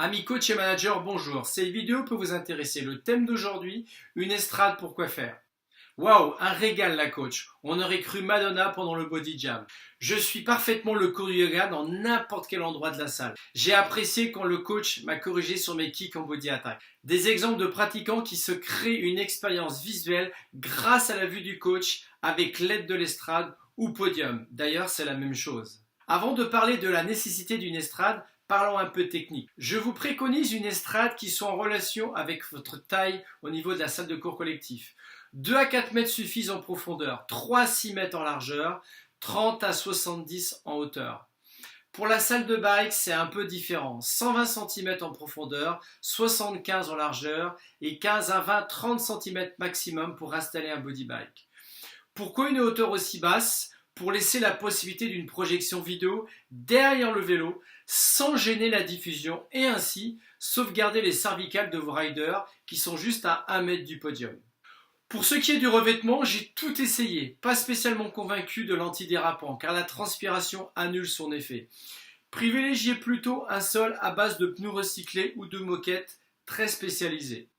Amis coach et manager, bonjour. Cette vidéo peut vous intéresser. Le thème d'aujourd'hui, une estrade pour quoi faire. Waouh, un régal la coach. On aurait cru Madonna pendant le body jam. Je suis parfaitement le chorégraphe dans n'importe quel endroit de la salle. J'ai apprécié quand le coach m'a corrigé sur mes kicks en body attack. Des exemples de pratiquants qui se créent une expérience visuelle grâce à la vue du coach avec l'aide de l'estrade ou podium. D'ailleurs, c'est la même chose. Avant de parler de la nécessité d'une estrade, parlons un peu technique. Je vous préconise une estrade qui soit en relation avec votre taille au niveau de la salle de cours collectif. 2 à 4 mètres suffisent en profondeur, 3 à 6 mètres en largeur, 30 à 70 en hauteur. Pour la salle de bike, c'est un peu différent. 120 cm en profondeur, 75 en largeur et 15 à 20, 30 cm maximum pour installer un body bike. Pourquoi une hauteur aussi basse ? Pour laisser la possibilité d'une projection vidéo derrière le vélo sans gêner la diffusion et ainsi sauvegarder les cervicales de vos riders qui sont juste à 1 mètre du podium. Pour ce qui est du revêtement, j'ai tout essayé, pas spécialement convaincu de l'antidérapant car la transpiration annule son effet. Privilégiez plutôt un sol à base de pneus recyclés ou de moquettes très spécialisées.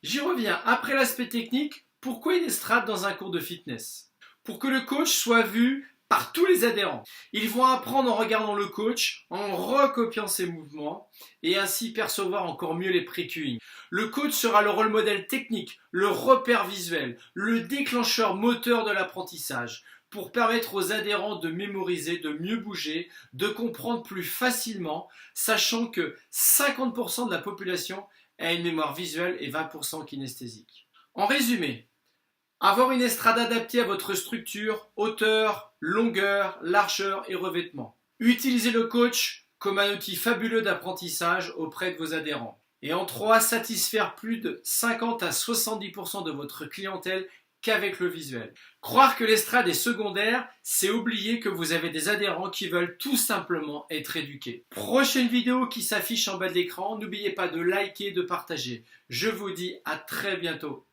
J'y reviens, après l'aspect technique, pourquoi une estrade dans un cours de fitness ? Pour que le coach soit vu par tous les adhérents. Ils vont apprendre en regardant le coach, en recopiant ses mouvements et ainsi percevoir encore mieux les pré-cueings. Le coach sera le rôle modèle technique, le repère visuel, le déclencheur moteur de l'apprentissage pour permettre aux adhérents de mémoriser, de mieux bouger, de comprendre plus facilement, sachant que 50% de la population a une mémoire visuelle et 20% kinesthésique. En résumé, avoir une estrade adaptée à votre structure, hauteur, longueur, largeur et revêtement. Utilisez le coach comme un outil fabuleux d'apprentissage auprès de vos adhérents. Et en 3, satisfaire plus de 50 à 70% de votre clientèle qu'avec le visuel. Croire que l'estrade est secondaire, c'est oublier que vous avez des adhérents qui veulent tout simplement être éduqués. Prochaine vidéo qui s'affiche en bas de l'écran, n'oubliez pas de liker et de partager. Je vous dis à très bientôt.